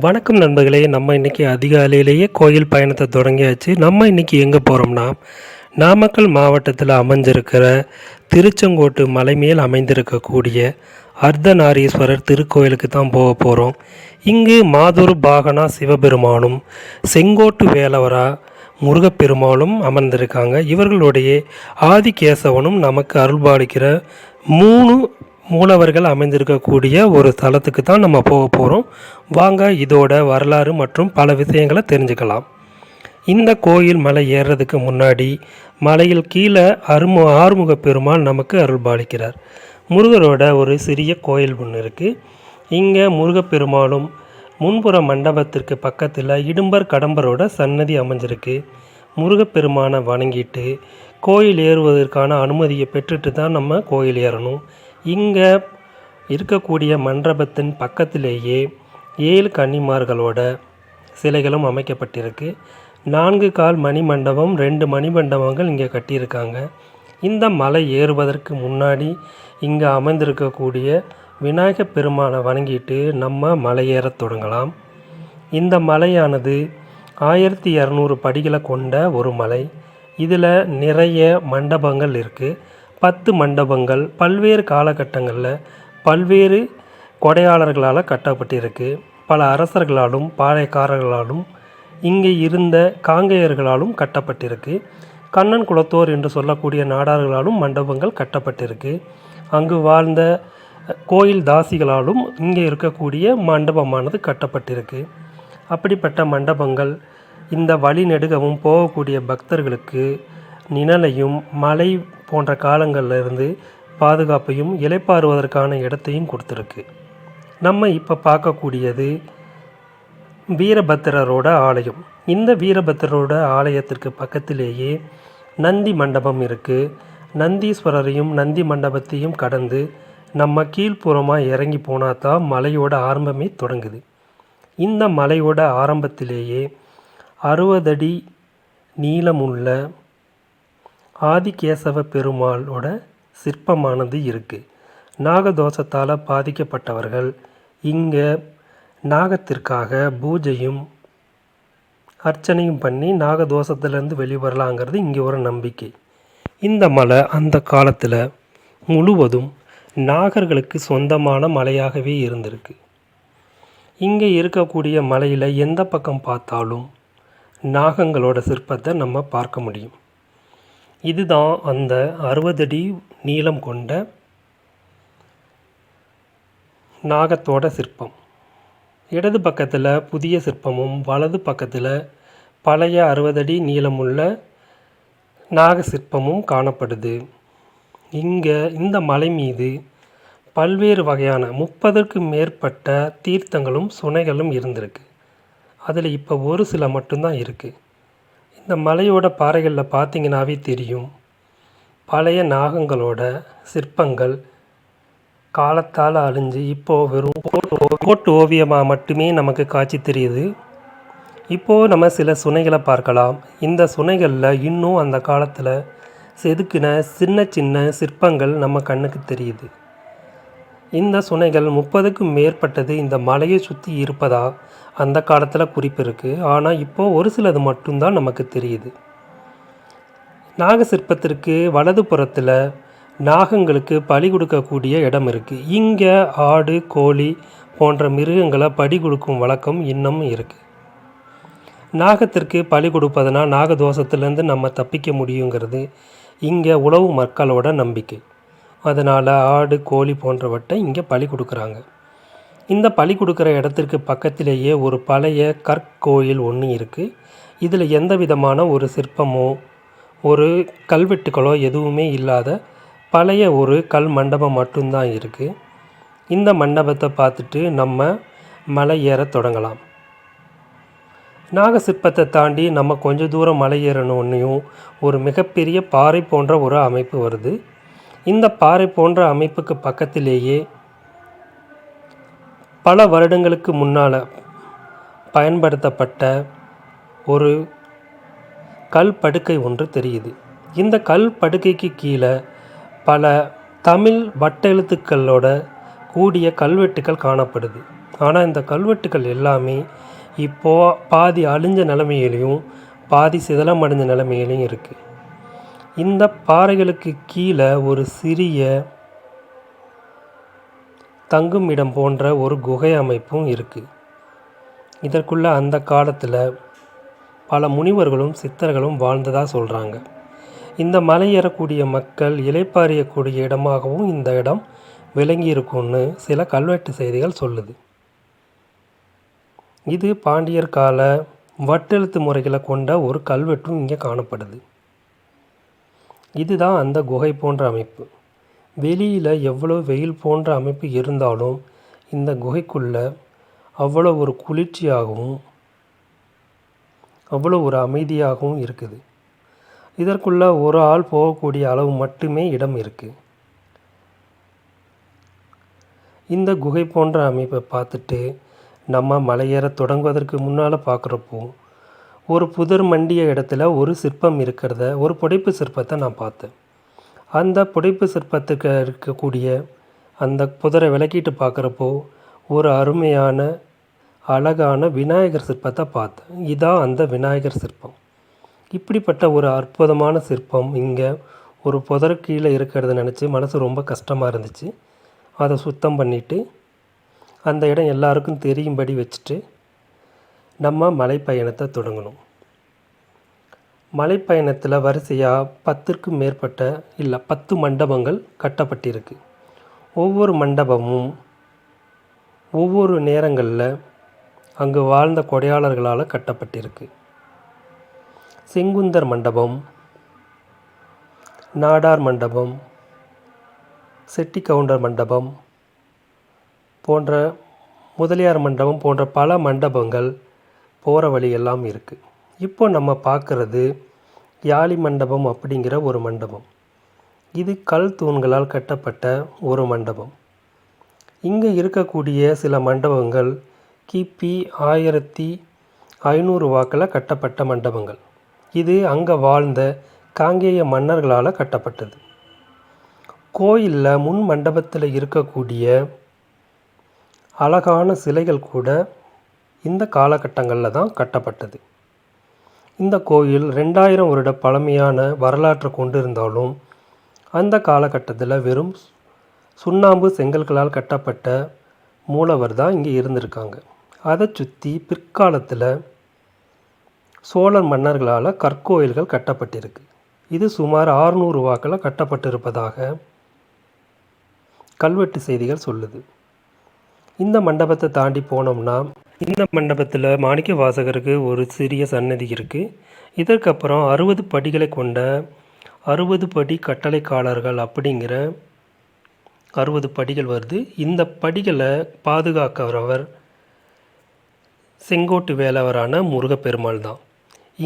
வணக்கம் நண்பர்களே. நம்ம இன்றைக்கி அதிகாலையிலேயே கோயில் பயணத்தை தொடங்கியாச்சு. நம்ம இன்றைக்கி எங்கே போகிறோம்னா, நாமக்கல் மாவட்டத்தில் அமைஞ்சிருக்கிற திருச்செங்கோட்டு மலை மேல் அமைந்திருக்கக்கூடிய அர்த்தநாரீஸ்வரர் திருக்கோயிலுக்கு தான் போக போகிறோம். இங்கு மாதுரு பாகனா சிவபெருமானும் செங்கோட்டு வேலவரா முருகப்பெருமானும் அமர்ந்திருக்காங்க. இவர்களுடைய ஆதிகேசவனும் நமக்கு அருள்பாலிக்கிற 3 மூலவர்கள் அமைந்திருக்கக்கூடிய ஒரு தலத்துக்கு தான் நம்ம போக போகிறோம். வாங்க இதோட வரலாறு மற்றும் பல விஷயங்களை தெரிஞ்சுக்கலாம். இந்த கோயில் மலை ஏறுறதுக்கு முன்னாடி மலையில் கீழே ஆறுமுக பெருமாள் நமக்கு அருள்பாலிக்கிறார். முருகரோட ஒரு சிறிய கோயில் ஒன்று இருக்குது. இங்கே முருகப்பெருமாளும் முன்புற மண்டபத்திற்கு பக்கத்தில் இடும்பர் கடம்பரோட சன்னதி அமைஞ்சிருக்கு. முருகப்பெருமானை வணங்கிட்டு கோயில் ஏறுவதற்கான அனுமதியை பெற்றுட்டு தான் நம்ம கோயில் ஏறணும். இங்கே இருக்கக்கூடிய மண்டபத்தின் பக்கத்திலேயே 7 கன்னிமார்களோட சிலைகளும் அமைக்கப்பட்டிருக்கு. 4 கால் மணி மண்டபம், 2 மணிமண்டபங்கள் இங்கே கட்டியிருக்காங்க. இந்த மலை ஏறுவதற்கு முன்னாடி இங்கே அமைந்திருக்கக்கூடிய விநாயகப் பெருமானை வணங்கிட்டு நம்ம மலை ஏறத் தொடங்கலாம். இந்த மலையானது 1200 படிகளை கொண்ட ஒரு மலை. இதில் நிறைய மண்டபங்கள் இருக்குது. 10 மண்டபங்கள் பல்வேறு காலகட்டங்களில் பல்வேறு கொடையாளர்களால் கட்டப்பட்டிருக்கு. பல அரசர்களாலும் பாளையக்காரர்களாலும் இங்கே இருந்த காங்கேயர்களாலும் கட்டப்பட்டிருக்கு. கண்ணன் குலத்தோர் என்று சொல்லக்கூடிய நாடார்களாலும் மண்டபங்கள் கட்டப்பட்டிருக்கு. அங்கு வாழ்ந்த கோயில் தாசிகளாலும் இங்கே இருக்கக்கூடிய மண்டபமானது கட்டப்பட்டிருக்கு. அப்படிப்பட்ட மண்டபங்கள் இந்த வழி நெடுகவும் போகக்கூடிய பக்தர்களுக்கு நிழலையும் மழை போன்ற காலங்களில் இருந்து பாதுகாப்பையும் இளைப்பாறுவதற்கான இடத்தையும் கொடுத்துருக்கு. நம்ம இப்போ பார்க்கக்கூடியது வீரபத்திரரோட ஆலயம். இந்த வீரபத்திரரோட ஆலயத்திற்கு பக்கத்திலேயே நந்தி மண்டபம் இருக்குது. நந்தீஸ்வரரையும் நந்தி மண்டபத்தையும் கடந்து நம்ம கீழ்ப்புறமாக இறங்கி போனால் தான் மலையோட ஆரம்பமே தொடங்குது. இந்த மலையோட ஆரம்பத்திலேயே 60 அடி நீளமுள்ள ஆதிகேசவ பெருமாளோட சிற்பமானது இருக்குது. நாகதோஷத்தால் பாதிக்கப்பட்டவர்கள் இங்கே நாகத்திற்காக பூஜையும் அர்ச்சனையும் பண்ணி நாகதோஷத்திலேருந்து வெளிவரலாங்கிறது இங்கே ஒரு நம்பிக்கை. இந்த மலை அந்த காலத்தில் முழுவதும் நாகர்களுக்கு சொந்தமான மலையாகவே இருந்திருக்கு. இங்கே இருக்கக்கூடிய மலையில் எந்த பக்கம் பார்த்தாலும் நாகங்களோட சிற்பத்தை நம்ம பார்க்க முடியும். இதுதான் அந்த 60 அடி நீளம் கொண்ட நாகத்தோட சிற்பம். இடது பக்கத்தில் புதிய சிற்பமும் வலது பக்கத்தில் பழைய 60 அடி நீளமுள்ள நாக சிற்பமும் காணப்படுது. இங்கே இந்த மலை மீது பல்வேறு வகையான 30க்கும் மேற்பட்ட தீர்த்தங்களும் சுனைகளும் இருந்திருக்கு. அதில் இப்போ ஒரு சில மட்டும்தான் இருக்குது. இந்த மலையோட பாறைகளில் பார்த்திங்கனாவே தெரியும், பழைய நாகங்களோட சிற்பங்கள் காலத்தால் அழிஞ்சு இப்போது வெறும் கோட்டு ஓவியமாக மட்டுமே நமக்கு காட்சி தெரியுது. இப்போது நம்ம சில சுனைகளை பார்க்கலாம். இந்த சுனைகளில் இன்னும் அந்த காலத்தில் செதுக்கின சின்ன சின்ன சிற்பங்கள் நம்ம கண்ணுக்கு தெரியுது. இந்த சுனைகள் 30க்கும் மேற்பட்டது இந்த மலையை சுற்றி இருப்பதா அந்த காலத்தில் குறிப்பு இருக்குது. ஆனால் இப்போது ஒரு சிலது மட்டும்தான் நமக்கு தெரியுது. நாக சிற்பத்திற்கு வலது புறத்தில் நாகங்களுக்கு பலி கொடுக்கக்கூடிய இடம் இருக்குது. இங்கே ஆடு கோழி போன்ற மிருகங்களை பலி கொடுக்கும் வழக்கம் இன்னும் இருக்குது. நாகத்திற்கு பலி கொடுப்பதுனா நாகதோஷத்துலேருந்து நம்ம தப்பிக்க முடியுங்கிறது இங்கே உழவு மக்களோட நம்பிக்கை. அதனால் ஆடு கோழி போன்றவற்றை இங்கே பலி கொடுக்குறாங்க. இந்த பலி கொடுக்குற இடத்திற்கு பக்கத்திலேயே ஒரு பழைய கற்கோயில் ஒன்று இருக்குது. இதில் எந்த விதமான ஒரு சிற்பமோ ஒரு கல்வெட்டுகளோ எதுவுமே இல்லாத பழைய ஒரு கல் மண்டபம் மட்டும்தான் இருக்குது. இந்த மண்டபத்தை பார்த்துட்டு நம்ம மலை ஏற தொடங்கலாம். நாக சிற்பத்தை தாண்டி நம்ம கொஞ்சம் தூரம் மலை ஏறணுன்னையும் ஒரு மிகப்பெரிய பாறை போன்ற ஒரு அமைப்பு வருது. இந்த பாறை போன்ற அமைப்புக்கு பக்கத்திலேயே பல வருடங்களுக்கு முன்னால் பயன்படுத்தப்பட்ட ஒரு கல் படுக்கை ஒன்று தெரியுது. இந்த கல் படுக்கைக்கு கீழே பல தமிழ் வட்டெழுத்துக்களோட கூடிய கல்வெட்டுக்கள் காணப்படுது. ஆனால் இந்த கல்வெட்டுக்கள் எல்லாமே இப்போ பாதி அழிஞ்ச நிலைமையிலையும் பாதி சிதலம் அடைஞ்ச நிலைமையிலையும் இருக்குது. இந்த பாறைகளுக்கு கீழே ஒரு சிறிய தங்கும் இடம் போன்ற ஒரு குகை அமைப்பும் இருக்குது. இதற்குள்ள அந்த காலத்தில் பல முனிவர்களும் சித்தர்களும் வாழ்ந்ததாக சொல்கிறாங்க. இந்த மலை ஏறக்கூடிய மக்கள் இளைப்பாறியக்கூடிய இடமாகவும் இந்த இடம் விளங்கி இருக்கும்னு சில கல்வெட்டு செய்திகள் சொல்லுது. இது பாண்டியர் கால வட்டெழுத்து முறைகளை கொண்ட ஒரு கல்வெட்டும் இங்கே காணப்படுது. இதுதான் அந்த குகை போன்ற அமைப்பு. வெளியில் எவ்வளோ வெயில் போன்ற அமைப்பு இருந்தாலும் இந்த குகைக்குள்ளே அவ்வளோ ஒரு குளிர்ச்சியாகவும் அவ்வளோ ஒரு அமைதியாகவும் இருக்குது. இதற்குள்ளே ஒரு ஆள் போகக்கூடிய அளவு மட்டுமே இடம் இருக்குது. இந்த குகை போன்ற அமைப்பை பார்த்துட்டு நம்ம மலையேற தொடங்குவதற்கு முன்னால் பார்க்குறப்போ ஒரு புதர் மண்டிய இடத்துல ஒரு சிற்பம் இருக்கிறத, ஒரு புடைப்பு சிற்பத்தை நான் பார்த்தேன். அந்த புடைப்பு சிற்பத்துக்கு இருக்கக்கூடிய அந்த புதரை விளக்கிட்டு பார்க்குறப்போ ஒரு அருமையான அழகான விநாயகர் சிற்பத்தை பார்த்தேன். இதான் அந்த விநாயகர் சிற்பம். இப்படிப்பட்ட ஒரு அற்புதமான சிற்பம் இங்கே ஒரு புதர் கீழே இருக்கிறத நினச்சி மனசு ரொம்ப கஷ்டமாக இருந்துச்சு. அதை சுத்தம் பண்ணிவிட்டு அந்த இடம் எல்லாருக்கும் தெரியும்படி வச்சுட்டு நம்ம மலைப்பயணத்தை தொடங்கணும். மலைப்பயணத்தில் வரிசையாக 10க்கும் மேற்பட்ட 10 மண்டபங்கள் கட்டப்பட்டிருக்கு. ஒவ்வொரு மண்டபமும் ஒவ்வொரு நேரங்களில் அங்கு வாழ்ந்த கொடையாளர்களால் கட்டப்பட்டிருக்கு. செங்குந்தர் மண்டபம், நாடார் மண்டபம், செட்டி கவுண்டர் மண்டபம் போன்ற முதலியார் மண்டபம் போன்ற பல மண்டபங்கள் போகிற வழியெல்லாம் இருக்குது. இப்போ நம்ம பார்க்குறது யாழி மண்டபம் அப்படிங்கிற ஒரு மண்டபம். இது கல் தூண்களால் கட்டப்பட்ட ஒரு மண்டபம். இங்கே இருக்கக்கூடிய சில மண்டபங்கள் கிபி 1500 வாக்கில் கட்டப்பட்ட மண்டபங்கள். இது அங்கே வாழ்ந்த காங்கேய மன்னர்களால் கட்டப்பட்டது. கோயிலில் முன் மண்டபத்தில் இருக்கக்கூடிய அழகான சிலைகள் கூட இந்த காலகட்டங்களில் தான் கட்டப்பட்டது. இந்த கோயில் 2000 வருட பழமையான வரலாற்றை கொண்டிருந்தாலும் அந்த காலகட்டத்தில் வெறும் சுண்ணாம்பு செங்கல்களால் கட்டப்பட்ட மூலவர் தான் இங்கே இருந்திருக்காங்க. அதை சுற்றி பிற்காலத்தில் சோழர் மன்னர்களால் கற்கோயில்கள் கட்டப்பட்டிருக்கு. இது சுமார் 600 வாக்கில் கட்டப்பட்டிருப்பதாக கல்வெட்டு செய்திகள் சொல்லுது. இந்த மண்டபத்தை தாண்டி போனோம்னா இந்த மண்டபத்தில் மாணிக்க வாசகருக்கு ஒரு சிறிய சன்னதி இருக்குது. இதற்கப்புறம் 60 படிகளை கொண்ட 60 படி கட்டளைக்காரர்கள் அப்படிங்கிற 60 படிகள் வருது. இந்த படிகளை பாதுகாக்கிறவர் செங்கோட்டு வேலவரான முருகப்பெருமாள் தான்.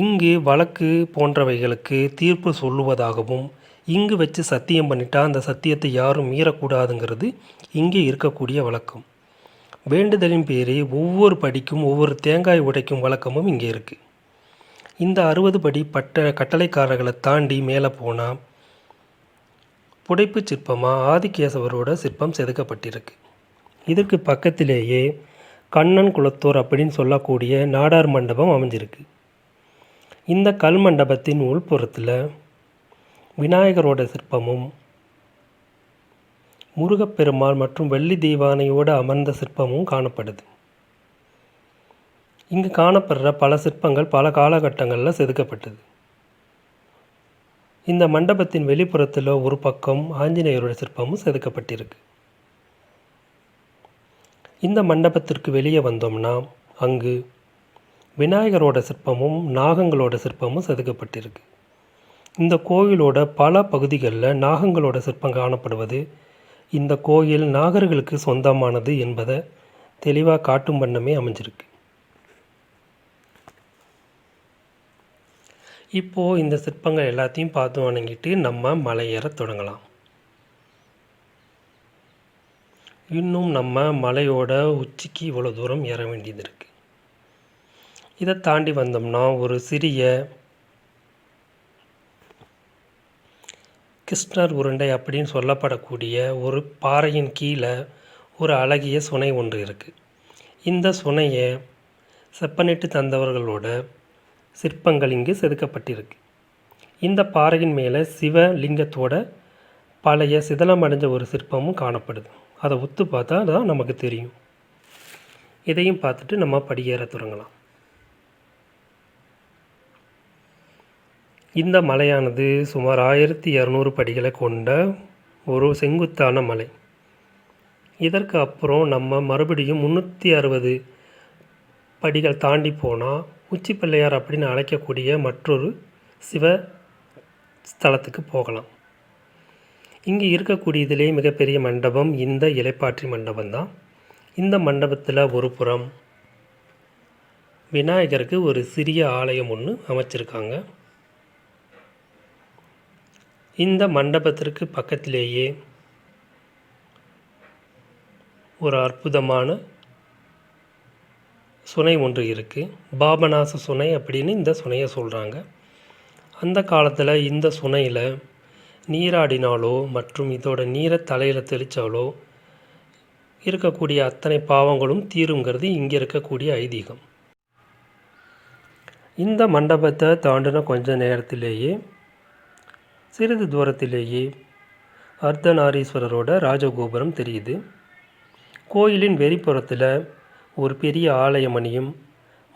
இங்கு வழக்கு போன்றவைகளுக்கு தீர்ப்பு சொல்லுவதாகவும் இங்கு வச்சு சத்தியம் பண்ணிட்டா அந்த சத்தியத்தை யாரும் மீறக்கூடாதுங்கிறது இங்கே இருக்கக்கூடிய வழக்கம். வேண்டுதலின் பேரே ஒவ்வொரு படிக்கும் ஒவ்வொரு தேங்காய் உடைக்கும் வழக்கமும் இங்கே இருக்குது. இந்த 60 படி கட்டளைக்காரர்களை தாண்டி மேலே போனால் புடைப்பு சிற்பமாக ஆதிகேசவரோட சிற்பம் செதுக்கப்பட்டிருக்கு. இதற்கு பக்கத்திலேயே கண்ணன் குலத்தோர் அப்படின்னு சொல்லக்கூடிய நாடார் மண்டபம் அமைஞ்சிருக்கு. இந்த கல் மண்டபத்தின் உள்புறத்தில் விநாயகரோட சிற்பமும் முருகப்பெருமாள் மற்றும் வெள்ளி தெய்வானையோடு அமர்ந்த சிற்பமும் காணப்படுது. இங்கு காணப்படுற பல சிற்பங்கள் பல காலகட்டங்களில் செதுக்கப்பட்டது. இந்த மண்டபத்தின் வெளிப்புறத்தில் ஒரு பக்கம் ஆஞ்சநேயரோட சிற்பமும் செதுக்கப்பட்டிருக்கு. இந்த மண்டபத்திற்கு வெளியே வந்தோம்னா அங்கு விநாயகரோட சிற்பமும் நாகங்களோட சிற்பமும் செதுக்கப்பட்டிருக்கு. இந்த கோயிலோட பல பகுதிகளில் நாகங்களோட சிற்பம் காணப்படுவது இந்த கோயில் நாகர்களுக்கு சொந்தமானது என்பதை தெளிவாக காட்டும் வண்ணமே அமைஞ்சிருக்கு. இப்போது இந்த சிற்பங்கள் எல்லாத்தையும் பார்த்து வணங்கிட்டு நம்ம மலையேற தொடங்கலாம். இன்னும் நம்ம மலையோட உச்சிக்கு இவ்வளோ தூரம் ஏற வேண்டியது இருக்குது. இதை தாண்டி வந்தோம்னா ஒரு சிறிய கிருஷ்ணர் உருண்டை அப்படின்னு சொல்லப்படக்கூடிய ஒரு பாறையின் கீழே ஒரு அழகிய சுனை ஒன்று இருக்குது. இந்த சுனையை செப்பனிட்டு தந்தவர்களோட சிற்பங்கள் இங்கு செதுக்கப்பட்டிருக்கு. இந்த பாறையின் மேலே சிவலிங்கத்தோட பழைய சிதலமடைஞ்ச ஒரு சிற்பமும் காணப்படுது. அதை உத்து பார்த்தா தான் நமக்கு தெரியும். இதையும் பார்த்துட்டு நம்ம படியேற தொடங்கலாம். இந்த மலையானது சுமார் 1200 படிகளை கொண்ட ஒரு செங்குத்தான மலை. இதற்கு அப்புறம் நம்ம மறுபடியும் 360 படிகள் தாண்டி போனால் உச்சி பிள்ளையார் அப்படின்னு அழைக்கக்கூடிய மற்றொரு சிவ ஸ்தலத்துக்கு போகலாம். இங்கே இருக்கக்கூடியதிலே மிகப்பெரிய மண்டபம் இந்த இலைப்பாற்றி மண்டபம்தான். இந்த மண்டபத்தில் ஒரு புறம் விநாயகருக்கு ஒரு சிறிய ஆலயம் ஒன்று அமைச்சிருக்காங்க. இந்த மண்டபத்திற்கு பக்கத்திலேயே ஒரு அற்புதமான சுனை ஒன்று இருக்குது. பாபநாச சுனை அப்படின்னு இந்த சுனையை சொல்கிறாங்க. அந்த காலத்தில் இந்த சுனையில் நீராடினாலோ மற்றும் இதோட நீரை தலையில் தெளித்தாலோ இருக்கக்கூடிய அத்தனை பாவங்களும் தீருங்கிறது இங்கே இருக்கக்கூடிய ஐதீகம். இந்த மண்டபத்தை தாண்டின கொஞ்ச நேரத்திலேயே சிறிது தூரத்திலேயே அர்த்தநாரீஸ்வரரோட ராஜகோபுரம் தெரியுது. கோயிலின் வெளிப்புறத்தில் ஒரு பெரிய ஆலயமணியும்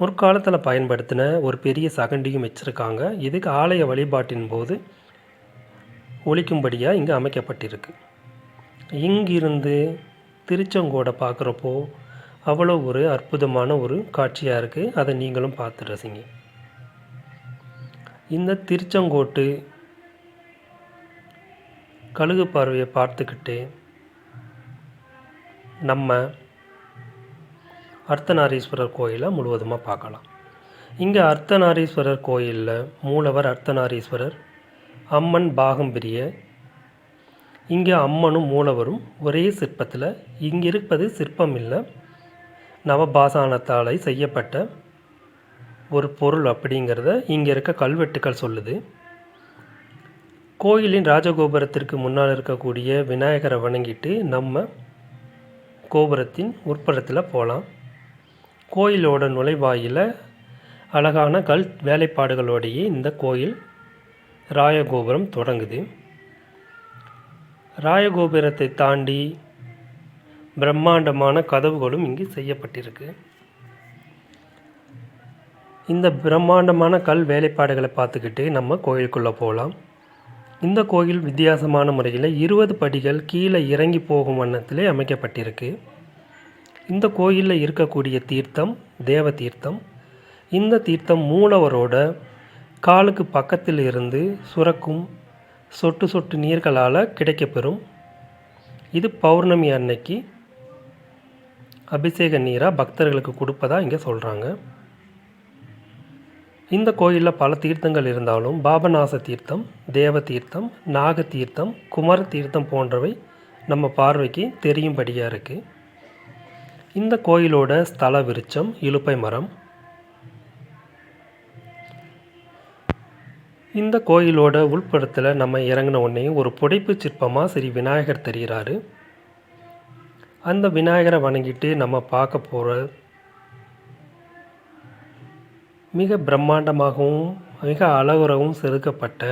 முற்காலத்தில் பயன்படுத்தின ஒரு பெரிய சகண்டியும் வச்சுருக்காங்க. இதுக்கு ஆலய வழிபாட்டின் போது ஒலிக்கும்படியாக இங்கே அமைக்கப்பட்டிருக்கு. இங்கிருந்து திருச்செங்கோடை பார்க்குறப்போ அவ்வளோ ஒரு அற்புதமான ஒரு காட்சியாக இருக்குது. அதை நீங்களும் பார்த்து ரசிங்க. இந்த திருச்செங்கோட்டு கழுகு பார்வையை பார்த்துக்கிட்டு நம்ம அர்த்தநாரீஸ்வரர் கோயிலை முழுவதுமாக பார்க்கலாம். இங்கே அர்த்தநாரீஸ்வரர் கோயிலில் மூலவர் அர்த்தநாரீஸ்வரர், அம்மன் பாகம்பிரிய. இங்கே அம்மனும் மூலவரும் ஒரே சிற்பத்தில். இங்கே இருப்பது சிற்பம் இல்லை, நவபாசானத்தால் செய்யப்பட்ட ஒரு பொருள் அப்படிங்கிறத இங்கே இருக்க கல்வெட்டுக்கள் சொல்லுது. கோயிலின் ராஜகோபுரத்திற்கு முன்னால் இருக்கக்கூடிய விநாயகரை வணங்கிட்டு நம்ம கோபுரத்தின் உட்புறத்தில் போகலாம். கோயிலோட நுழைவாயில் அழகான கல் வேலைப்பாடுகளோடையே இந்த கோயில் ராயகோபுரம் தொடங்குது. ராயகோபுரத்தை தாண்டி பிரம்மாண்டமான கதவுகளும் இங்கு செய்யப்பட்டிருக்கு. இந்த பிரம்மாண்டமான கல் வேலைப்பாடுகளை பார்த்துக்கிட்டு நம்ம கோயிலுக்குள்ளே போகலாம். இந்த கோயில் வித்தியாசமான முறையில் 20 படிகள் கீழே இறங்கி போகும் வண்ணத்திலே அமைக்கப்பட்டிருக்கு. இந்த கோயிலில் இருக்கக்கூடிய தீர்த்தம் தேவ தீர்த்தம். இந்த தீர்த்தம் மூலவரோட காலுக்கு பக்கத்தில் இருந்து சுரக்கும் சொட்டு சொட்டு நீர்களால் கிடைக்கப்பெறும். இது பௌர்ணமி அன்னைக்கு அபிஷேக நீராக பக்தர்களுக்கு கொடுப்பதாக இங்கே சொல்கிறாங்க. இந்த கோயிலில் பல தீர்த்தங்கள் இருந்தாலும் பாபநாச தீர்த்தம், தேவ தீர்த்தம், நாக தீர்த்தம், குமர தீர்த்தம் போன்றவை நம்ம பார்வைக்கு தெரியும்படியாக இருக்குது. இந்த கோயிலோட ஸ்தல விருட்சம் இலுப்பை மரம். இந்த கோயிலோட உள்புறத்தில் நம்ம இறங்கின உடனே ஒரு புடைப்பு சிற்பமாக ஸ்ரீ விநாயகர் தெரிகிறாரு. அந்த விநாயகரை வணங்கிட்டு நம்ம பார்க்க போகிற மிக பிரம்மாண்டமாகவும் மிக அழகுறவும் செதுக்கப்பட்ட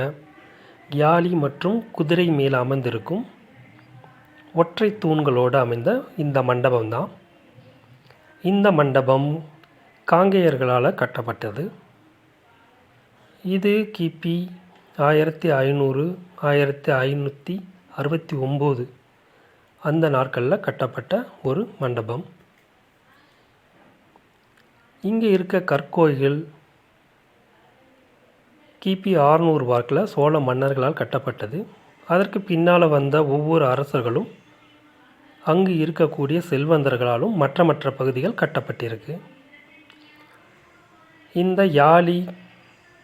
யாழி மற்றும் குதிரை மேல் அமர்ந்திருக்கும் ஒற்றை தூண்களோடு அமைந்த இந்த மண்டபம்தான். இந்த மண்டபம் காங்கேயர்களால் கட்டப்பட்டது. இது கிபி 1500 1569 அந்த நாட்களில் கட்டப்பட்ட ஒரு மண்டபம். இங்கே இருக்க கற்கோயில் கிபி 600 வாக்கில் சோழ மன்னர்களால் கட்டப்பட்டது. அதற்கு பின்னால் வந்த ஒவ்வொரு அரசர்களும் அங்கு இருக்கக்கூடிய செல்வந்தர்களாலும் மற்ற பகுதிகள் கட்டப்பட்டிருக்கு. இந்த யாழி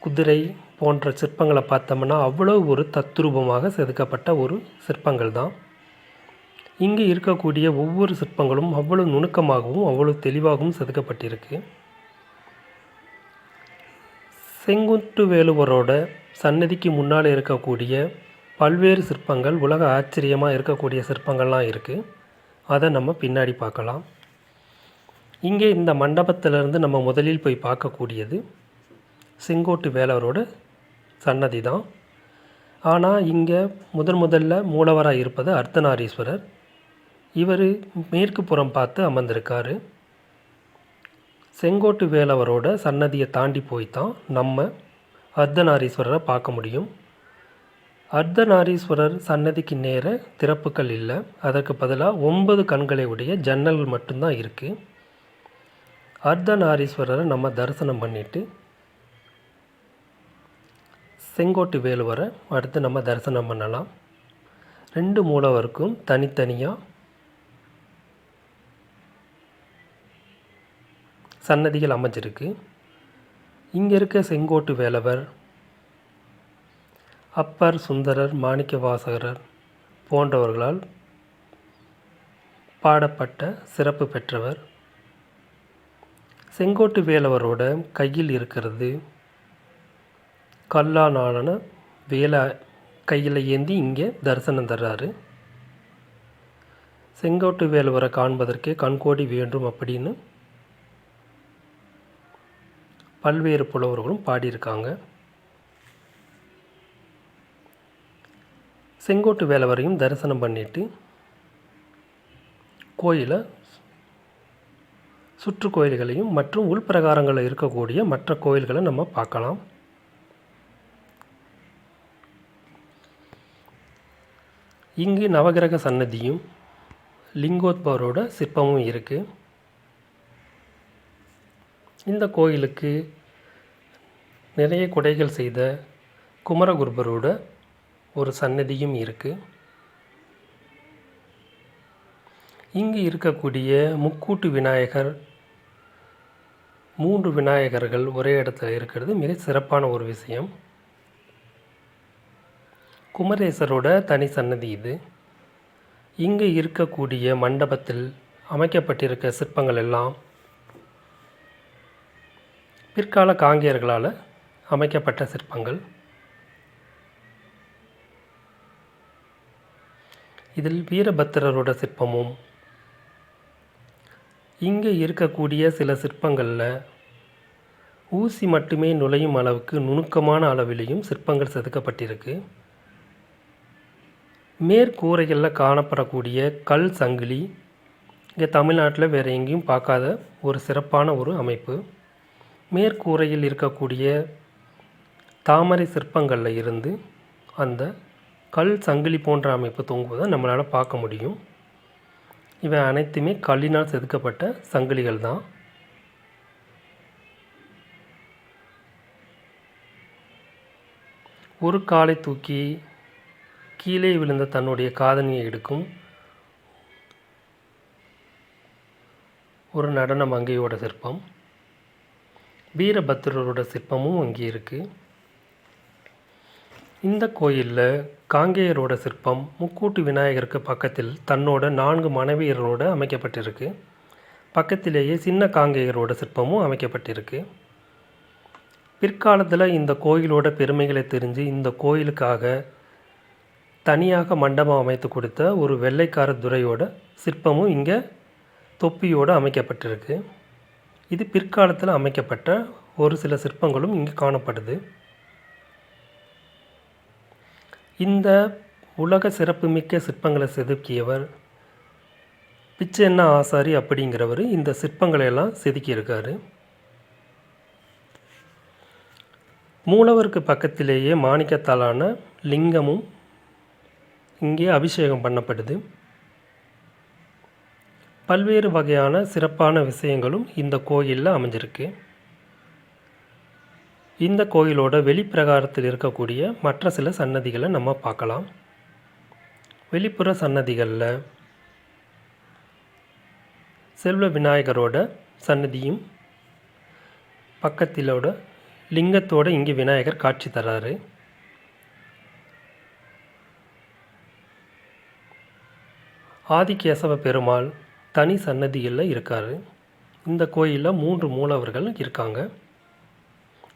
குதிரை போன்ற சிற்பங்களை பார்த்தோம்னா அவ்வளோ ஒரு தத்ரூபமாக செதுக்கப்பட்ட ஒரு சிற்பங்கள் தான். இங்கே இருக்கக்கூடிய ஒவ்வொரு சிற்பங்களும் அவ்வளோ நுணுக்கமாகவும் அவ்வளோ தெளிவாகவும் செதுக்கப்பட்டிருக்கு. செங்குட்டு வேலுவரோட சன்னதிக்கு முன்னால் இருக்கக்கூடிய பல்வேறு சிற்பங்கள் உலக ஆச்சரியமாக இருக்கக்கூடிய சிற்பங்கள்லாம் இருக்குது. அதை நம்ம பின்னாடி பார்க்கலாம். இங்கே இந்த மண்டபத்திலிருந்து நம்ம முதலில் போய் பார்க்கக்கூடியது செங்கோட்டு வேலவரோட சன்னதி தான். ஆனால் இங்கே முதல்ல மூலவராக இருப்பது அர்த்தநாரீஸ்வரர். இவர் மேற்கு புறம் பார்த்து அமர்ந்திருக்கார். செங்கோட்டு வேலவரோட சன்னதியை தாண்டி போய் தான் நம்ம அர்த்தநாரீஸ்வரரை பார்க்க முடியும். அர்த்தநாரீஸ்வரர் சன்னதிக்கு நேர திறப்புகள் இல்லை. அதற்கு பதிலாக 9 கண்களை உடைய ஜன்னல்கள் மட்டும்தான் இருக்குது. அர்த்தநாரீஸ்வரரை நம்ம தரிசனம் பண்ணிவிட்டு செங்கோட்டு வேலுவரை அடுத்து நம்ம தரிசனம் பண்ணலாம். 2 மூலவருக்கும் தனித்தனியாக சன்னதிகள் அமைஞ்சிருக்கு. இங்கே இருக்க செங்கோட்டு வேலவர் அப்பர், சுந்தரர், மாணிக்கவாசகர் போன்றவர்களால் பாடப்பட்ட சிறப்பு பெற்றவர். செங்கோட்டு வேலவரோட கையில் இருக்கிறது கல்லாலான வேலை கையில் ஏந்தி இங்கே தரிசனம் தர்றாரு. செங்கோட்டு வேலவரை காண்பதற்கே கண்கோடி வேண்டும் அப்படின்னு பல்வேறு புலவர்களும் பாடியிருக்காங்க. செங்கோட்டு வேலவரையும் தரிசனம் பண்ணிவிட்டு கோயிலை சுற்று கோயில்களையும் மற்றும் உள்பிரகாரங்களில் இருக்கக்கூடிய மற்ற கோயில்களை நம்ம பார்க்கலாம். இங்கு நவகிரக சன்னதியும் லிங்கோத்பவரோட சிற்பமும் இருக்குது. இந்த கோயிலுக்கு நிறைய கொடைகள் செய்த குமரகுருபரோட ஒரு சன்னதியும் இருக்குது. இங்கு இருக்கக்கூடிய முக்கூட்டு விநாயகர், 3 விநாயகர்கள் ஒரே இடத்துல இருக்கிறது மிக சிறப்பான ஒரு விஷயம். குமரேசரோட தனி சன்னதி இது. இங்கு இருக்கக்கூடிய மண்டபத்தில் அமைக்கப்பட்டிருக்க சிற்பங்கள் எல்லாம் பிற்கால காங்கேயர்களால் அமைக்கப்பட்ட சிற்பங்கள். இதில் வீரபத்திரரோட சிற்பமும் இங்கே இருக்கக்கூடிய சில சிற்பங்களில் ஊசி மட்டுமே நுழையும் அளவுக்கு நுணுக்கமான அளவிலையும் சிற்பங்கள் செதுக்கப்பட்டிருக்கு. மேற்கூரைகளில் காணப்படக்கூடிய கல் சங்கிலி இங்கே தமிழ்நாட்டில் வேறு எங்கேயும் பார்க்காத ஒரு சிறப்பான ஒரு அமைப்பு. மேற்கூரையில் இருக்கக்கூடிய தாமரை சிற்பங்களில் இருந்து அந்த கல் சங்கிலி போன்ற அமைப்பு தொங்குவதை நம்மளால் பார்க்க முடியும். இவை அனைத்துமே கல்லினால் செதுக்கப்பட்ட சங்கிலிகள் தான். ஒரு காலை தூக்கி கீழே விழுந்த தன்னுடைய காதணியை எடுக்கும் ஒரு நடன மங்கையோட சிற்பம். வீரபத்திரரோட சிற்பமும் அங்கே இருக்குது. இந்த கோயிலில் காங்கேயரோட சிற்பம் முக்கூட்டு விநாயகருக்கு பக்கத்தில் தன்னோட 4 மனைவியரோடு அமைக்கப்பட்டிருக்கு. பக்கத்திலேயே சின்ன காங்கேயரோட சிற்பமும் அமைக்கப்பட்டிருக்கு. பிற்காலத்தில் இந்த கோயிலோட பெருமைகளை தெரிஞ்சு இந்த கோயிலுக்காக தனியாக மண்டபம் அமைத்து கொடுத்த ஒரு வெள்ளைக்கார துரையோட சிற்பமும் இங்கே தொப்பியோடு அமைக்கப்பட்டிருக்கு. இது பிற்காலத்தில் அமைக்கப்பட்ட ஒரு சில சிற்பங்களும் இங்கே காணப்படுது. இந்த உலக சிறப்புமிக்க சிற்பங்களை செதுக்கியவர் பிச்சையண்ண ஆசாரி அப்படிங்கிறவர் இந்த சிற்பங்களை எல்லாம் செதுக்கியிருக்காரு. மூலவருக்கு பக்கத்திலேயே மாணிக்கத்தாலான லிங்கமும் இங்கே அபிஷேகம் பண்ணப்படுது. பல்வேறு வகையான சிறப்பான விஷயங்களும் இந்த கோயிலில் அமைஞ்சிருக்கு. இந்த கோயிலோட வெளிப்பிரகாரத்தில் இருக்கக்கூடிய மற்ற சில சன்னதிகளை நம்ம பார்க்கலாம். வெளிப்புற சன்னதிகளில் செல்வ விநாயகரோட சன்னதியும் பக்கத்திலோட லிங்கத்தோடு இங்கே விநாயகர் காட்சி தராரு. ஆதிகேசவ பெருமாள் தனி சன்னதியில் இருக்கார். இந்த கோயிலில் 3 மூலவர்கள் இருக்காங்க.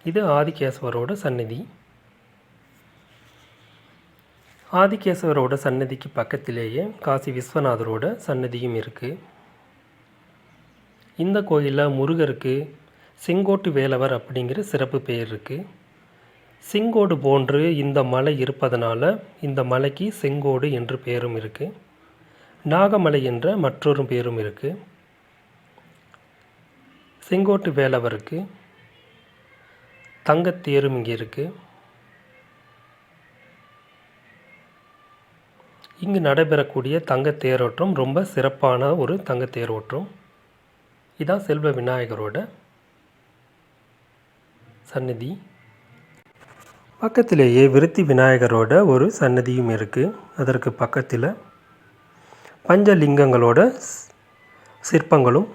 இது ஆதிகேசவரோட சன்னதி. ஆதிகேசவரோட சன்னதிக்கு பக்கத்திலேயே காசி விஸ்வநாதரோட சன்னதியும் இருக்குது. இந்த கோயிலில் முருகருக்கு செங்கோட்டு வேலவர் அப்படிங்கிற சிறப்பு பெயர் இருக்குது. செங்கோடு போன்று இந்த மலை இருப்பதனால இந்த மலைக்கு செங்கோடு என்று பெயரும் இருக்குது. நாகமலை என்ற மற்றொரு பெயரும் இருக்குது. செங்கோட்டு வேலவருக்கு தங்கத்தேரும் இங்கே இருக்குது. இங்கு நடைபெறக்கூடிய தங்கத்தேரோட்டம் ரொம்ப சிறப்பான ஒரு தங்கத்தேரோட்டம். இதான் செல்வ விநாயகரோட சந்நிதி. பக்கத்திலேயே விருத்தி விநாயகரோட ஒரு சன்னதியும் இருக்குது. அதற்கு பக்கத்தில் பஞ்சலிங்கங்களோட சிற்பங்களும்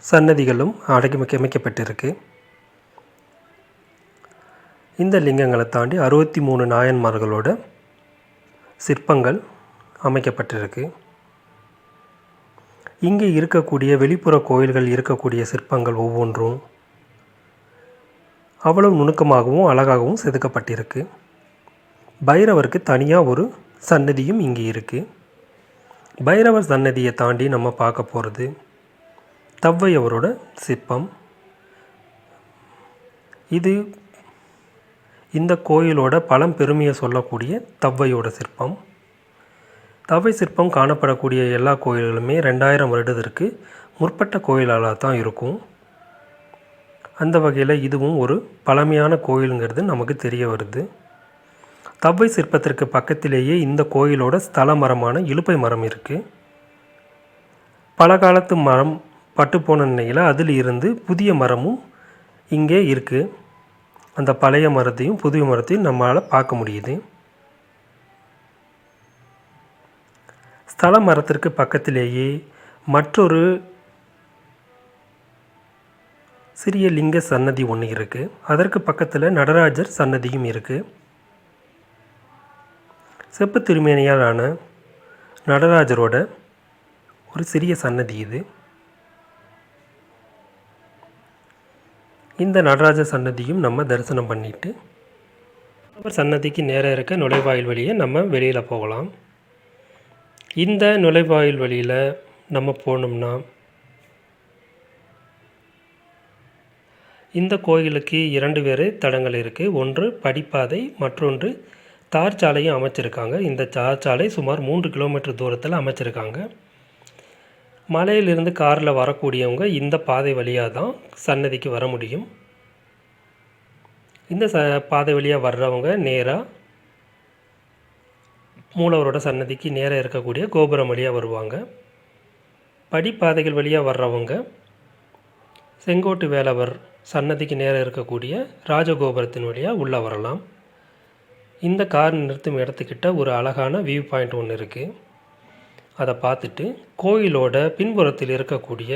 சன்னதிகளும் அமைக்கப்பட்டிருக்கு. இந்த லிங்கங்களை தாண்டி 63 நாயன்மார்களோட சிற்பங்கள் அமைக்கப்பட்டிருக்கு. இங்கே இருக்கக்கூடிய வெளிப்புற கோயில்கள் இருக்கக்கூடிய சிற்பங்கள் ஒவ்வொன்றும் அவ்வளவு நுணுக்கமாகவும் அழகாகவும் செதுக்கப்பட்டிருக்கு. பைரவருக்கு தனியாக ஒரு சன்னதியும் இங்கே இருக்குது. பைரவர் சன்னதியை தாண்டி நம்ம பார்க்க போகிறது தவ்வையவரோட சிற்பம். இது இந்த கோயிலோட பழம்பெருமையை சொல்லக்கூடிய தவ்வையோட சிற்பம். தவ்வை சிற்பம் காணப்படக்கூடிய எல்லா கோயில்களுமே 2000 வருடத்திற்கு முற்பட்ட கோயிலாக தான் இருக்கும். அந்த வகையில் இதுவும் ஒரு பழமையான கோயிலுங்கிறது நமக்கு தெரிய வருது. தவ்வை சிற்பத்திற்கு பக்கத்திலேயே இந்த கோயிலோட ஸ்தல மரமான இலுப்பை மரம் இருக்குது. பல காலத்து மரம் பட்டுப்போன நிலையில் அதில் இருந்து புதிய மரமும் இங்கே இருக்குது. அந்த பழைய மரத்தையும் புதிய மரத்தையும் நம்மளால் பார்க்க முடியுது. ஸ்தல மரத்திற்கு பக்கத்திலேயே மற்றொரு சிறிய லிங்க சன்னதி ஒன்று இருக்குது. அதற்கு பக்கத்தில் நடராஜர் சன்னதியும் இருக்குது. செப்பு திருமேனியாலான நடராஜரோட ஒரு சிறிய சன்னதி இது. இந்த நடராஜர் சன்னதியும் நம்ம தரிசனம் பண்ணிவிட்டு அவர் சன்னதிக்கு நேராக இருக்க நுழைவாயில் வழியை நம்ம வெளியில் போகலாம். இந்த நுழைவாயில் வழியில் நம்ம போனோம்னா இந்த கோயிலுக்கு 2 வேறு தடங்கள் இருக்குது. ஒன்று படிப்பாதை, மற்றொன்று தார் சாலையும் அமைச்சிருக்காங்க. இந்த தார் சாலை சுமார் 3 கிலோமீட்டர் தூரத்தில் அமைச்சிருக்காங்க. மலையிலிருந்து காரில் வரக்கூடியவங்க இந்த பாதை வழியாக தான் சன்னதிக்கு வர முடியும். இந்த பாதை வழியாக வர்றவங்க நேராக மூலவரோட சன்னதிக்கு நேராக இருக்கக்கூடிய கோபுரம் வழியாக வருவாங்க. படிப்பாதைகள் வழியாக வர்றவங்க செங்கோட்டு வேலவர் சன்னதிக்கு நேராக இருக்கக்கூடிய ராஜகோபுரத்தின் வழியாக உள்ளே வரலாம். இந்த கார் நிறுத்தும் இடத்துக்கிட்ட ஒரு அழகான வியூ பாயிண்ட் ஒன்று இருக்குது. அதை பார்த்துட்டு கோயிலோட பின்புறத்தில் இருக்கக்கூடிய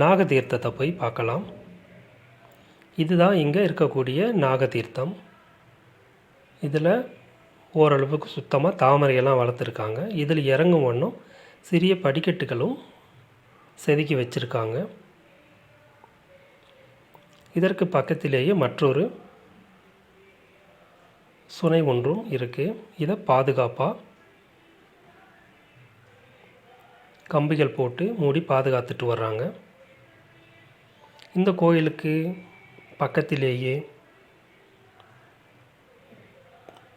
நாகதீர்த்தத்தை போய் பார்க்கலாம். இதுதான் இங்கே இருக்கக்கூடிய நாகதீர்த்தம். இதில் ஓரளவுக்கு சுத்தமாக தாமரையெல்லாம் வளர்த்துருக்காங்க. இதில் இறங்கும் வண்ணம் சிறிய படிக்கட்டுகளும் செதுக்கி வச்சுருக்காங்க. இதற்கு பக்கத்திலேயே மற்றொரு சுனை ஒன்றும் இருக்குது. இதை பாதுகாப்பாக கம்பிகள் போட்டு மூடி பாதுகாத்துட்டு வர்றாங்க. இந்த கோயிலுக்கு பக்கத்திலேயே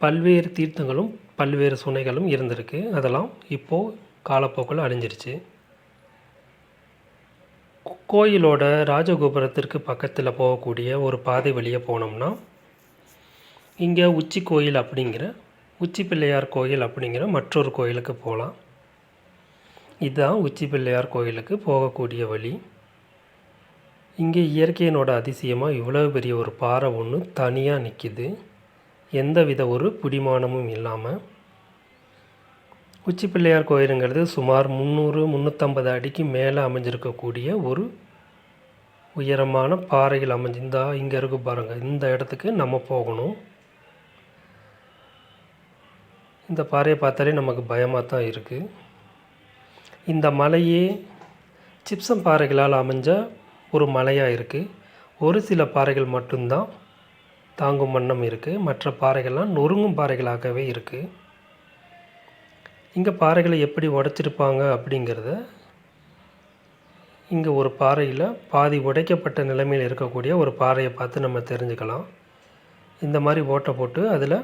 பல்வேறு தீர்த்தங்களும் பல்வேறு சுனைகளும் இருந்திருக்கு. அதெல்லாம் இப்போது காலப்போக்கில் அழிஞ்சிருச்சு. கோயிலோட ராஜகோபுரத்திற்கு பக்கத்தில் போகக்கூடிய ஒரு பாதை வழியே போனோம்னா இங்கே உச்சி கோயில் அப்படிங்கிற உச்சி பிள்ளையார் கோயில் அப்படிங்கிற மற்றொரு கோயிலுக்கு போகலாம். இதுதான் உச்சி பிள்ளையார் கோயிலுக்கு போகக்கூடிய வழி. இங்கே இயற்கையினோட அதிசயமாக இவ்வளோ பெரிய ஒரு பாறை ஒன்று தனியாக நிற்கிது. எந்தவித ஒரு பிடிமானமும் இல்லாமல். உச்சி பிள்ளையார் கோயிலுங்கிறது சுமார் 300-350 அடிக்கு மேலே அமைஞ்சிருக்கக்கூடிய ஒரு உயரமான பாறைகள் அமைஞ்சிருந்தா இங்கே இருக்கு பாருங்கள். இந்த இடத்துக்கு நம்ம போகணும். இந்த பாறையை பார்த்தாலே நமக்கு பயமாக தான் இருக்குது. இந்த மலையே சிப்சம் பாறைகளால் அமைஞ்ச ஒரு மலையாக இருக்குது. ஒரு சில பாறைகள் மட்டும்தான் தாங்கும் வண்ணம் இருக்குது. மற்ற பாறைகள்லாம் நொறுங்கும் பாறைகளாகவே இருக்குது. இங்கே பாறைகளை எப்படி உடைச்சிருப்பாங்க அப்படிங்கிறத இங்கே ஒரு பாறையில் பாதி உடைக்கப்பட்ட நிலைமையில் இருக்கக்கூடிய ஒரு பாறையை பார்த்து நம்ம தெரிஞ்சுக்கலாம். இந்த மாதிரி ஓட்டை போட்டு அதில்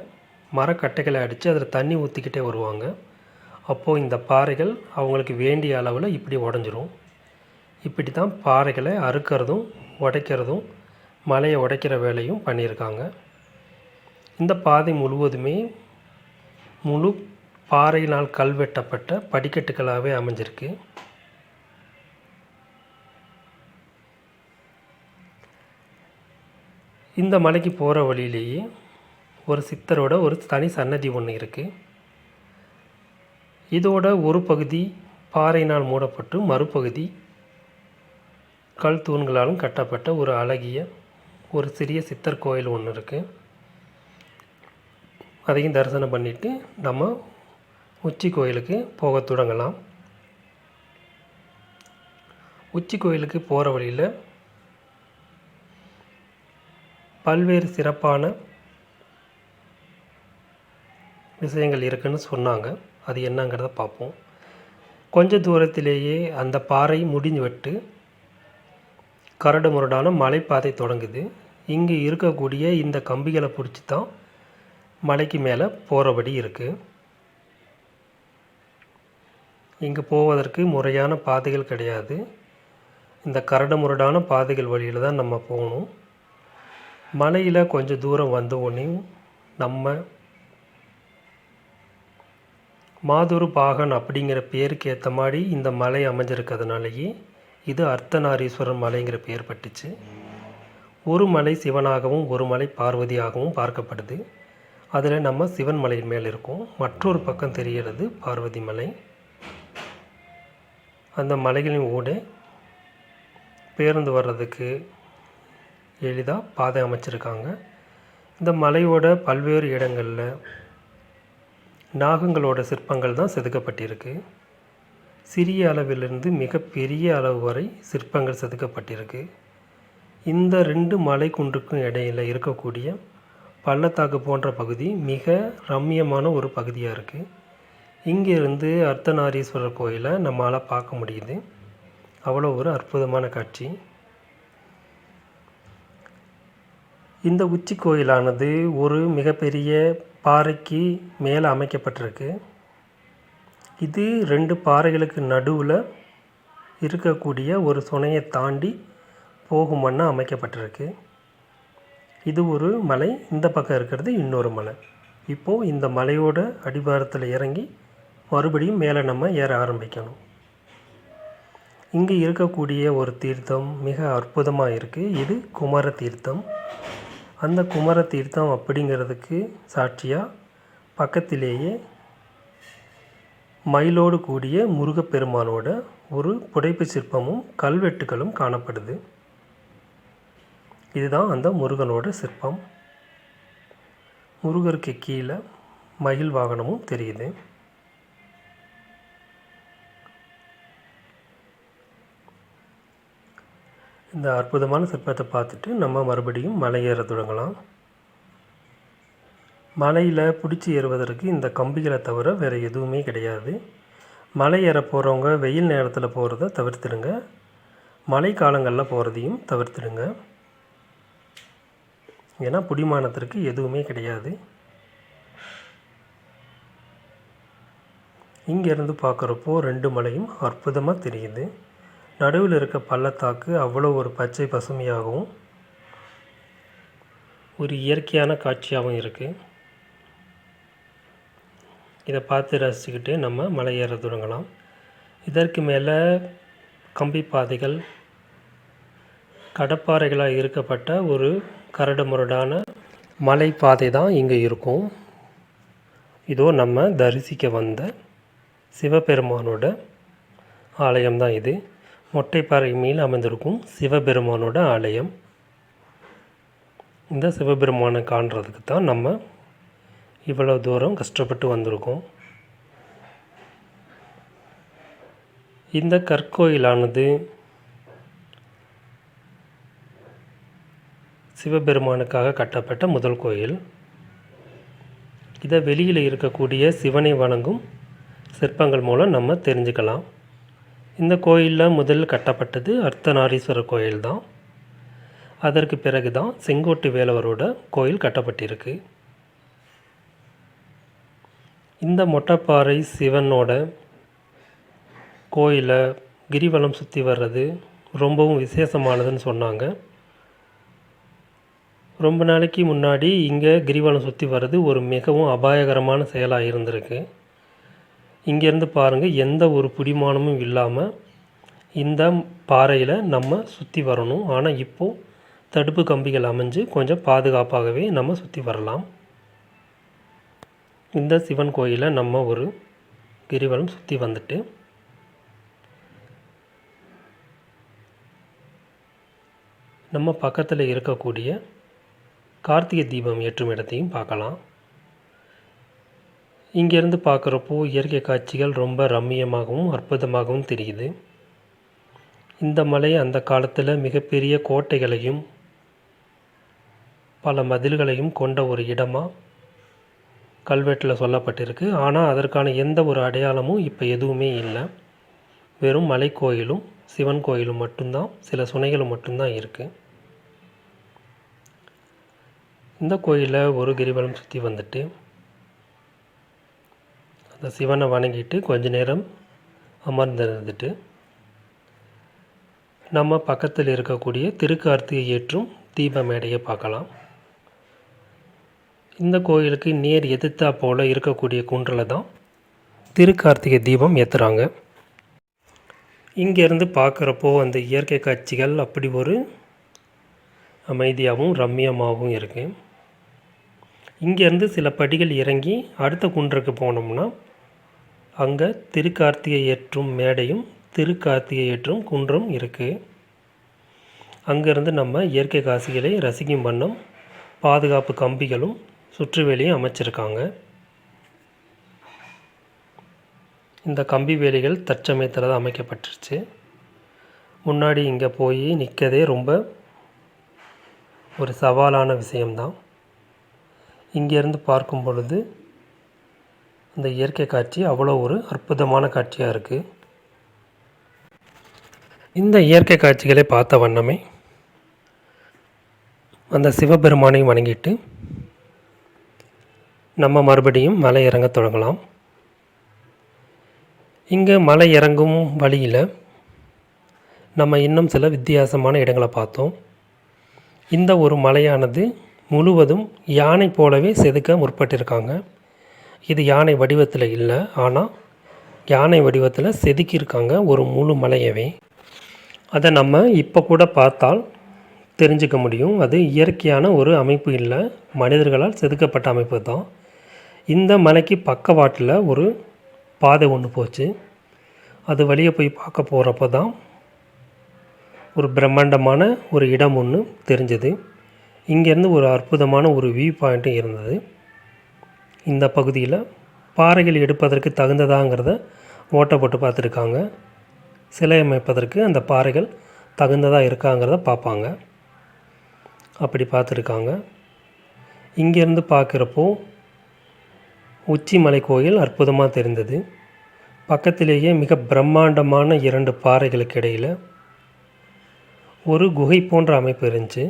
மரக்கட்டைகளை அடித்து அதில் தண்ணி ஊற்றிக்கிட்டே வருவாங்க. அப்போது இந்த பாறைகள் அவங்களுக்கு வேண்டிய அளவில் இப்படி உடஞ்சிரும். இப்படி தான் பாறைகளை அறுக்கிறதும் உடைக்கிறதும் மலையை உடைக்கிற வேலையும் பண்ணியிருக்காங்க. இந்த பாதை முழுவதுமே முழு பாறையினால் கல்வெட்டப்பட்ட படிக்கட்டுகளாகவே அமைஞ்சிருக்கு. இந்த மலைக்கு போகிற வழியிலேயே ஒரு சித்தரோட ஒரு தனி சன்னதி ஒன்று இருக்குது. இதோட ஒரு பகுதி பாறையினால் மூடப்பட்டு மறுபகுதி கல் தூண்களாலும் கட்டப்பட்ட ஒரு அழகிய ஒரு சிறிய சித்தர் கோயில் ஒன்று இருக்குது. அதையும் தரிசனம் பண்ணிவிட்டு நம்ம உச்சி கோயிலுக்கு போக தொடங்கலாம். உச்சி கோயிலுக்கு போகிற வழியில் பல்வேறு சிறப்பான விஷயங்கள் இருக்குதுன்னு சொன்னாங்க. அது என்னங்கிறத பார்ப்போம். கொஞ்ச தூரத்திலேயே அந்த பாறை முடிஞ்சு விட்டு கரடு முரடான மலைப்பாதை தொடங்குது. இங்கே இருக்கக்கூடிய இந்த கம்பிகளை பிடிச்சி தான் மலைக்கு மேலே போகிறபடி இருக்குது. இங்கே போவதற்கு முறையான பாதைகள் கிடையாது. இந்த கரடு முரடான பாதைகள் வழியில் தான் நம்ம போகணும். மலையில் கொஞ்சம் தூரம் வந்த உடனே நம்ம மாதுரு பாகன் அப்படிங்கிற பேருக்கு ஏற்ற மாதிரி இந்த மலை அமைஞ்சிருக்கிறதுனாலேயே இது அர்த்தநாரீஸ்வரர் மலைங்கிற பேர் பட்டுச்சு. ஒரு மலை சிவனாகவும் ஒரு மலை பார்வதியாகவும் பார்க்கப்படுது. அதில் நம்ம சிவன் மலையின் மேல் இருக்கோம். மற்றொரு பக்கம் தெரிகிறது பார்வதி மலை. அந்த மலைகளின் ஊடே பேருந்து வர்றதுக்கு எளிதாக பாதை அமைச்சிருக்காங்க. இந்த மலையோட பல்வேறு இடங்களில் நாகங்களோட சிற்பங்கள் தான் செதுக்கப்பட்டிருக்கு. சிறிய அளவிலிருந்து மிகப்பெரிய அளவு வரை சிற்பங்கள் செதுக்கப்பட்டிருக்கு. இந்த 2 மலை குன்றுக்கும் இடையில் இருக்கக்கூடிய பள்ளத்தாக்கு போன்ற பகுதி மிக ரம்மியமான ஒரு பகுதியாக இருக்குது. இங்கேருந்து அர்த்தநாரீஸ்வரர் கோயிலை நம்மளால் பார்க்க முடியுது. அவ்வளோ ஒரு அற்புதமான காட்சி. இந்த உச்சி கோயிலானது ஒரு மிகப்பெரிய பாறைக்கு மேலே அமைக்கப்பட்டிருக்கு. இது 2 பாறைகளுக்கு நடுவில் இருக்கக்கூடிய ஒரு சுனையை தாண்டி போகும் வண்ணம் அமைக்கப்பட்டிருக்கு. இது ஒரு மலை, இந்த பக்கம் இருக்கிறது இன்னொரு மலை. இப்போது இந்த மலையோட அடிவாரத்தில் இறங்கி மறுபடியும் மேலே நம்ம ஏற ஆரம்பிக்கணும். இங்கே இருக்கக்கூடிய ஒரு தீர்த்தம் மிக அற்புதமாக இருக்குது. இது குமர தீர்த்தம். அந்த குமர தீர்த்தம் அப்படிங்கிறதுக்கு சாட்சியாக பக்கத்திலேயே மயிலோடு கூடிய முருகப்பெருமானோட ஒரு புடைப்பு சிற்பமும் கல்வெட்டுகளும் காணப்படுது. இதுதான் அந்த முருகனோட சிற்பம். முருகருக்கு கீழே மயில் வாகனமும் தெரியுது. இந்த அற்புதமான சிற்பத்தை பார்த்துட்டு நம்ம மறுபடியும் மலை ஏற தொடங்கலாம். மலையில் பிடிச்சி ஏறுவதற்கு இந்த கம்பிகளை தவிர வேறு எதுவுமே கிடையாது. மலை ஏற போகிறவங்க வெயில் நேரத்தில் போகிறத தவிர்த்துடுங்க. மழை காலங்களில் போகிறதையும் தவிர்த்துடுங்க. ஏன்னா பிடிமானத்திற்கு எதுவுமே கிடையாது. இங்கேருந்து பார்க்குறப்போ 2 மலையும் அற்புதமாக தெரியுது. நடுவில் இருக்க பள்ளத்தாக்கு அவ்வளோ ஒரு பச்சை பசுமையாகவும் ஒரு இயற்கையான காட்சியாகவும் இருக்குது. இதை பார்த்து ரசிச்சுக்கிட்டு நம்ம மலை ஏற தொடங்கலாம். இதற்கு மேலே கம்பி பாதைகள், கடப்பாறைகளாக இருக்கப்பட்ட ஒரு கரடு முரடான மலை பாதை தான் இங்கே இருக்கும். இதோ நம்ம தரிசிக்க வந்த சிவபெருமானோட ஆலயம் தான் இது. மொட்டைப்பாறை மேல் அமைந்திருக்கும் சிவபெருமானோட ஆலயம். இந்த சிவபெருமானை காண்றதுக்கு தான் நம்ம இவ்வளோ தூரம் கஷ்டப்பட்டு வந்திருக்கோம். இந்த கற்கோயிலானது சிவபெருமானுக்காக கட்டப்பட்ட முதல் கோயில். இதை வெளியில் இருக்கக்கூடிய சிவனை வணங்கும் சிற்பங்கள் மூலம் நம்ம தெரிஞ்சுக்கலாம். இந்த கோயிலில் முதல் கட்டப்பட்டது அர்த்தநாரீஸ்வரர் கோயில் தான். அதற்கு பிறகு தான் செங்கோட்டு வேலவரோட கோயில் கட்டப்பட்டிருக்கு. இந்த மொட்டைப்பாறை சிவனோட கோயிலை கிரிவலம் சுற்றி வர்றது ரொம்பவும் விசேஷமானதுன்னு சொன்னாங்க. ரொம்ப நாளைக்கு முன்னாடி இங்கே கிரிவலம் சுற்றி வர்றது ஒரு மிகவும் அபாயகரமான செயலாக இருந்திருக்கு. இங்கேருந்து பாருங்கள், எந்த ஒரு பிடிமானமும் இல்லாமல் இந்த பாறையில் நம்ம சுற்றி வரணும். ஆனால் இப்போது தடுப்பு கம்பிகள் அமைஞ்சு கொஞ்சம் பாதுகாப்பாகவே நம்ம சுற்றி வரலாம். இந்த சிவன் கோயிலை நம்ம ஒரு கிரிவலம் சுற்றி வந்துட்டு நம்ம பக்கத்தில் இருக்கக்கூடிய கார்த்திகை தீபம் ஏற்றும் இடத்தையும் பார்க்கலாம். இங்கேருந்து பார்க்குறப்போ இயற்கை காட்சிகள் ரொம்ப ரம்மியமாகவும் அற்புதமாகவும் தெரியுது. இந்த மலை அந்த காலத்தில் மிகப்பெரிய கோட்டைகளையும் பல மதில்களையும் கொண்ட ஒரு இடமாக கல்வெட்டில் சொல்லப்பட்டிருக்கு. ஆனால் அதற்கான எந்த ஒரு அடையாளமும் இப்போ எதுவுமே இல்லை. வெறும் மலை கோயிலும் சிவன் கோயிலும் மட்டும்தான், சில சுனைகளும் மட்டும்தான் இருக்குது. இந்த கோயிலில் ஒரு கிரிவலம் சுற்றி வந்துட்டு அந்த சிவனை வணங்கிட்டு கொஞ்ச நேரம் அமர்ந்திருந்துட்டு நம்ம பக்கத்தில் இருக்கக்கூடிய திருக்கார்த்திகை ஏற்றும் தீப மேடையை பார்க்கலாம். இந்த கோயிலுக்கு நேர் எதிர்த்தா போல் இருக்கக்கூடிய குன்றில் தான் திருக்கார்த்திகை தீபம் ஏற்றுறாங்க. இங்கேருந்து பார்க்குறப்போ அந்த இயற்கை காட்சிகள் அப்படி ஒரு அமைதியாகவும் ரம்மியமாகவும் இருக்குது. இங்கேருந்து சில படிகள் இறங்கி அடுத்த குன்றுக்கு போனோம்னா அங்கே திருக்கார்த்திகை ஏற்றும் மேடையும் திருக்கார்த்திகை ஏற்றும் குன்றும் இருக்குது. அங்கேருந்து நம்ம இயற்கை காட்சிகளை ரசிக்கும் வண்ணம் பாதுகாப்பு கம்பிகளும் சுற்றுவேலியும் அமைச்சிருக்காங்க. இந்த கம்பி வேலிகள் தற்சமயத்தில் தான் அமைக்கப்பட்டுருச்சு. முன்னாடி இங்கே போய் நிற்கதே ரொம்ப ஒரு சவாலான விஷயம்தான். இங்கேருந்து பார்க்கும் பொழுது இந்த இயற்கை காட்சி அவ்வளோ ஒரு அற்புதமான காட்சியாக இருக்குது. இந்த இயற்கை காட்சிகளை பார்த்த வண்ணமே அந்த சிவபெருமானையும் வணங்கிட்டு நம்ம மறுபடியும் மலை இறங்க தொடங்கலாம். இங்கே மலை இறங்கும் வழியில் நம்ம இன்னும் சில வித்தியாசமான இடங்களை பார்த்தோம். இந்த ஒரு மலையானது முழுவதும் யானை போலவே செதுக்க முற்பட்டிருக்காங்க. இது யானை வடிவத்தில் இல்லை, ஆனால் யானை வடிவத்தில் செதுக்கியிருக்காங்க ஒரு முழு மலையவே. அதை நம்ம இப்போ கூட பார்த்தால் தெரிஞ்சுக்க முடியும். அது இயற்கையான ஒரு அமைப்பு இல்லை, மனிதர்களால் செதுக்கப்பட்ட அமைப்பு தான். இந்த மலைக்கு பக்கவாட்டில் ஒரு பாதை ஒன்று போச்சு. அது வழியே போய் பார்க்க போகிறப்ப தான் ஒரு பிரம்மாண்டமான ஒரு இடம் ஒன்று தெரிஞ்சது. இங்கேருந்து ஒரு அற்புதமான ஒரு வியூ பாயிண்ட்டும் இருந்தது. இந்த பகுதியில் பாறைகள் எடுப்பதற்கு தகுந்ததாங்கிறத ஓட்டை போட்டு பார்த்துருக்காங்க. சிலை அமைப்பதற்கு அந்த பாறைகள் தகுந்ததாக இருக்காங்கிறத பார்ப்பாங்க. அப்படி பார்த்துருக்காங்க. இங்கேருந்து பார்க்குறப்போ உச்சி மலை கோயில் அற்புதமாக தெரிந்தது. பக்கத்திலேயே மிக பிரம்மாண்டமான 2 பாறைகளுக்கு இடையில் ஒரு குகை போன்ற அமைப்பு இருந்துச்சு.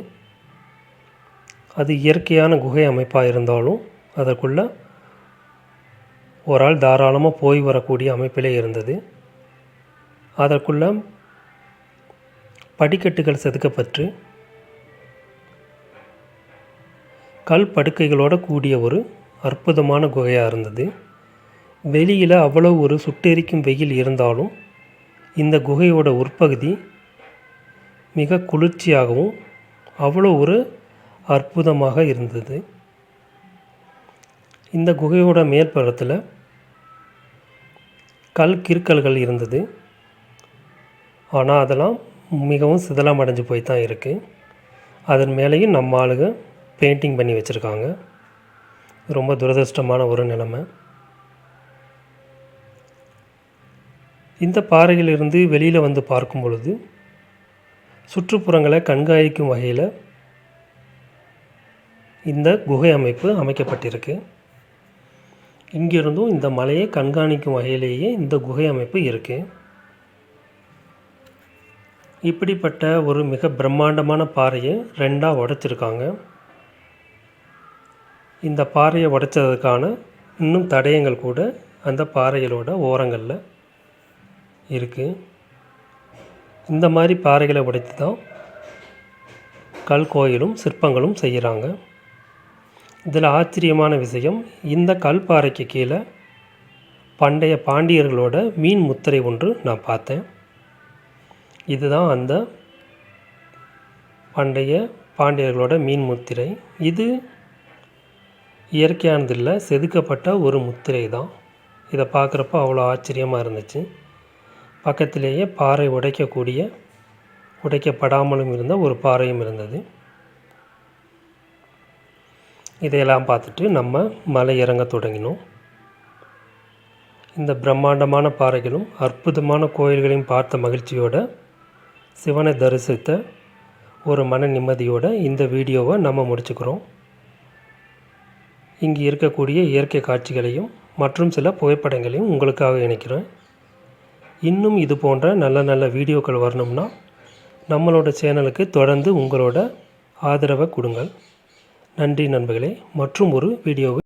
அது இயற்கையான குகை அமைப்பாக இருந்தாலும் அதற்குள்ளே ஒரு ஆள் தாராளமாக போய் வரக்கூடிய அமைப்பிலே இருந்தது. அதற்குள்ளே படிக்கட்டுகள் செதுக்கப்பட்டு கல் படுக்கைகளோடு கூடிய ஒரு அற்புதமான குகையாக இருந்தது. வெளியில் அவ்வளோ ஒரு சுட்டெரிக்கும் வெயில் இருந்தாலும் இந்த குகையோட உட்பகுதி மிக குளிர்ச்சியாகவும் அவ்வளோ ஒரு அற்புதமாக இருந்தது. இந்த குகையோட மேற்புறத்தில் கல் கிற்கல்கள் இருந்தது. ஆனால் அதெல்லாம் மிகவும் சிதலம் அடைஞ்சு போய் தான் இருக்குது. அதன் மேலேயும் நம்ம ஆளுங்க பெயிண்டிங் பண்ணி வச்சுருக்காங்க. ரொம்ப துரதிர்ஷ்டமான ஒரு நிலைமை. இந்த பாறையிலிருந்து வெளியில் வந்து பார்க்கும் பொழுது சுற்றுப்புறங்களை கண்காணிக்கும் வகையில் இந்த குகை அமைப்பு அமைக்கப்பட்டிருக்கு. இங்கிருந்தும் இந்த மலையை கண்காணிக்கும் வகையிலேயே இந்த குகை அமைப்பு இருக்குது. இப்படிப்பட்ட ஒரு மிக பிரம்மாண்டமான பாறையை ரெண்டாக உடைச்சிருக்காங்க. இந்த பாறையை உடைச்சதுக்கான இன்னும் தடயங்கள் கூட அந்த பாறைகளோட ஓரங்களில் இருக்குது. இந்த மாதிரி பாறைகளை உடைத்து தான் கல் கோயிலும் சிற்பங்களும் செய்கிறாங்க. இதில் ஆச்சரியமான விஷயம், இந்த கல் பாறைக்கு கீழே பண்டைய பாண்டியர்களோட மீன் முத்திரை ஒன்று நான் பார்த்தேன். இதுதான் அந்த பண்டைய பாண்டியர்களோட மீன் முத்திரை. இது இயற்கையானதில்லை, செதுக்கப்பட்ட ஒரு முத்திரை தான். இதை பார்க்குறப்ப அவ்வளோ ஆச்சரியமாக இருந்துச்சு. பக்கத்திலேயே பாறை உடைக்கப்படாமலும் இருந்த ஒரு பாறையும் இருந்தது. இதையெல்லாம் பார்த்துட்டு நம்ம மலை இறங்க தொடங்கினோம். இந்த பிரம்மாண்டமான பாறைகளும் அற்புதமான கோயில்களையும் பார்த்த மகிழ்ச்சியோட, சிவனை தரிசித்த ஒரு மன நிம்மதியோட இந்த வீடியோவை நம்ம முடிச்சுக்கிறோம். இங்கே இருக்கக்கூடிய இயற்கை காட்சிகளையும் மற்றும் சில புகைப்படங்களையும் உங்களுக்காக இணைக்கிறேன். இன்னும் இது போன்ற நல்ல நல்ல வீடியோக்கள் வரணும்னா நம்மளோட சேனலுக்கு தொடர்ந்து உங்களோட ஆதரவை கொடுங்கள். நன்றி நண்பர்களே. மற்றும் ஒரு வீடியோவை